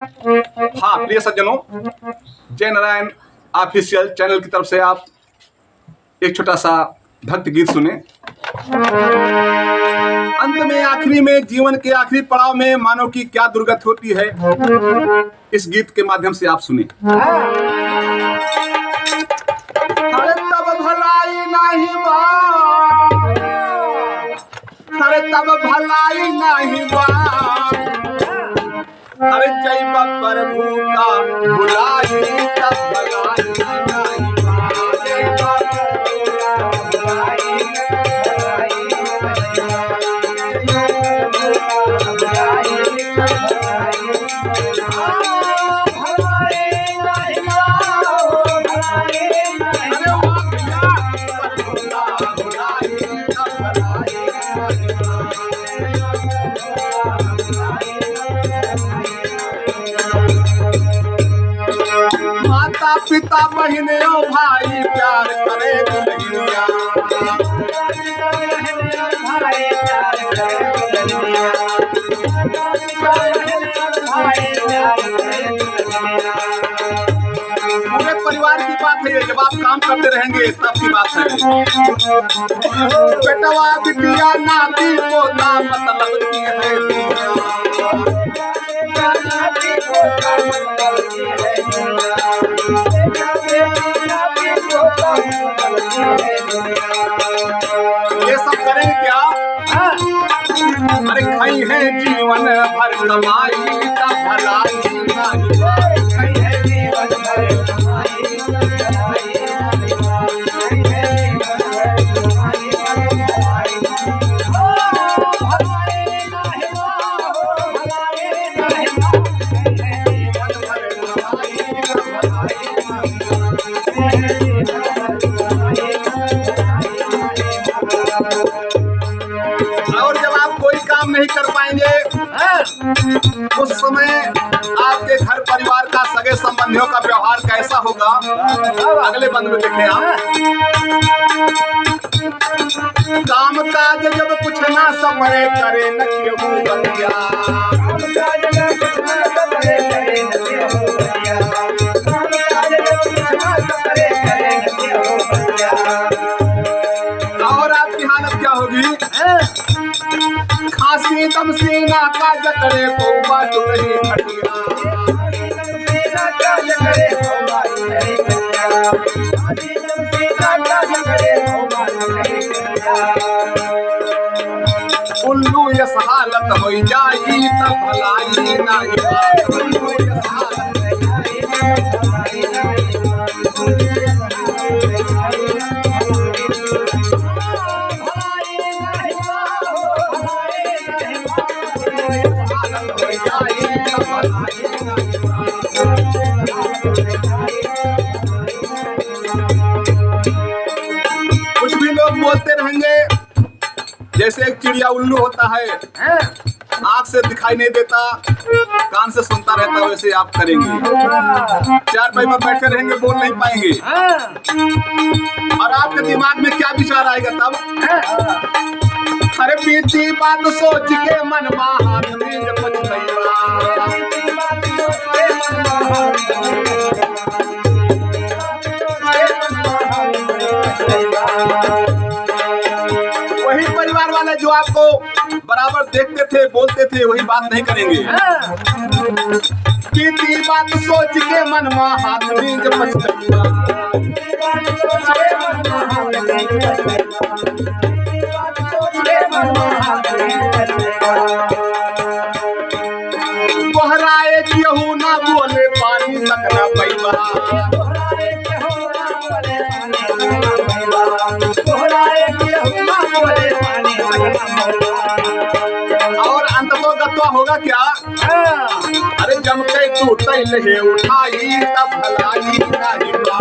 हाँ प्रिय सज्जनों, जय नारायण ऑफिशियल चैनल की तरफ से आप एक छोटा सा भक्ति गीत सुने। अंत में आखिरी में जीवन के आखिरी पड़ाव में मानव की क्या दुर्गति होती है, इस गीत के माध्यम से आप सुने। अरे तब भलाई नहीं बा, अरे तब भलाई नहीं बा, अरे जय प्रभु का बुलाई तब भलाई नहीं बा, जय प्रभु का बुलाई माता पिता बहने ओ भाई प्यार करे दुल्हनिया, पूरे परिवार की बात है। जब आप काम करते रहेंगे तब की बात है। बेटवा बिटिया नाती पोता मतलब की है ये सब करें क्या? अरे खाई है जीवन भर कमाई का भलाई नहीं, खाई है जीवन भर कमाई और जब आप कोई काम नहीं कर पाएंगे उस समय आपके घर परिवार का सगे संबंधियों का व्यवहार कैसा होगा, अगले बंद में देखें आप। काम काज जब कुछ ना समरे करे न केहू बनिया, और आपकी हालत क्या होगी? खांसी दम सीना का जकड़े पौवा तो नहीं खटिया, उल्लू यस हालत हो जाई तब भलाई नहीं, उल्लू यस हालत कुछ भी लोग बोलते रहेंगे। जैसे एक चिड़िया उल्लू होता है, आँख से दिखाई नहीं देता, कान से सुनता रहता है, वैसे आप करेंगे। चार पाई में बैठे रहेंगे, बोल नहीं पाएंगे। और आपके दिमाग में क्या विचार आएगा तब? अरे बीती बात सोच के मन हाथ में जब वही परिवार वाले जो आपको बराबर देखते थे, बोलते थे, वही बात नहीं करेंगे। बीती बात सोच के मन हाथ में जब कोहराए केहू ना बोले पानी तक ना पैबा, और अंत तो गत्वा होगा क्या? अरे जम के टूट ले उठाई तब भलाई नहीं बा,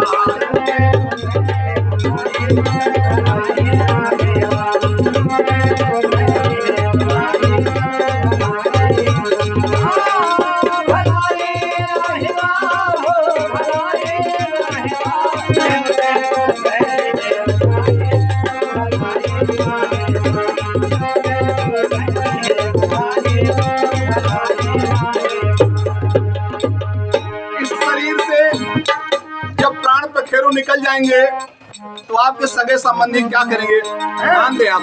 जाएंगे तो आपके सगे संबंधी क्या करेंगे? ध्यान दें आप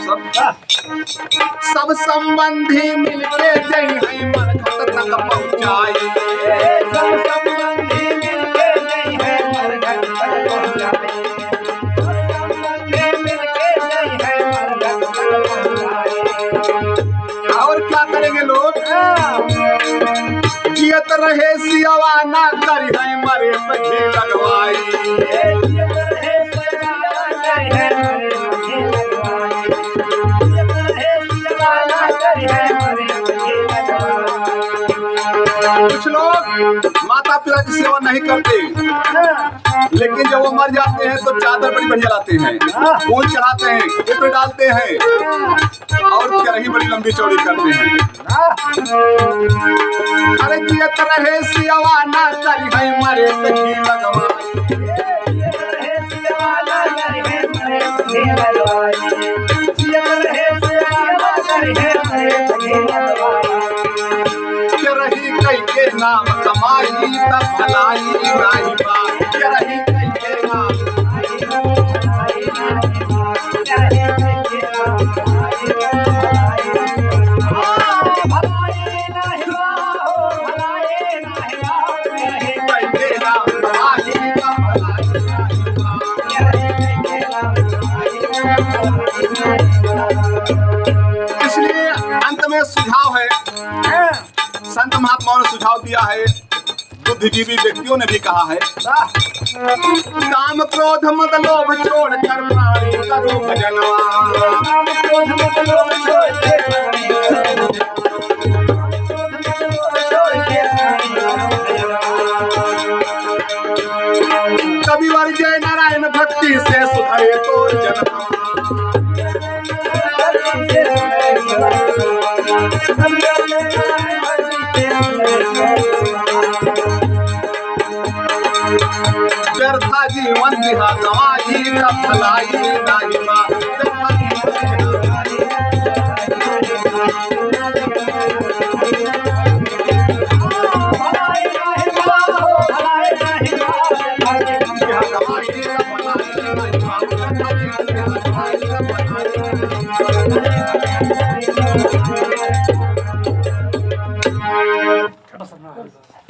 सब संबंधी मिलके जई है मरघट तक पहुंचाई। सब संबंधी मिलके जई है मरघट तक पहुंचाई। सब संबंधी मिलके जई है मरघट तक पहुंचाई। और क्या करेंगे लोग? जियत रहे सियावा ना करी है मरे पे घी लगवाई। कुछ लोग माता पिता की सेवा नहीं करते, लेकिन जब वो मर जाते हैं तो चादर बड़ी बढ़िया लाते हैं, फूल चढ़ाते हैं, चित्र डालते हैं और करही बड़ी लंबी चौड़ी करते हैं। अरे जियत रहे सियावा ना करी है मरे पे घी लगवाई। रही कई के नाम कमाई तब भलाई नहीं बा। रही कई के नाम इसलिए अंत में सुझाव है, संत महात्माओं ने सुझाव दिया है, बुद्धिजीवी व्यक्तियों ने भी कहा है, काम क्रोध मद लोभ छोड़ कर प्राणी करो भजनवा। कविवर जय नारायण भक्ति से सुधरे तो जन्म। व्यर्था जीवन दिहा गवाई तब भलाई नहीं बा। भलाई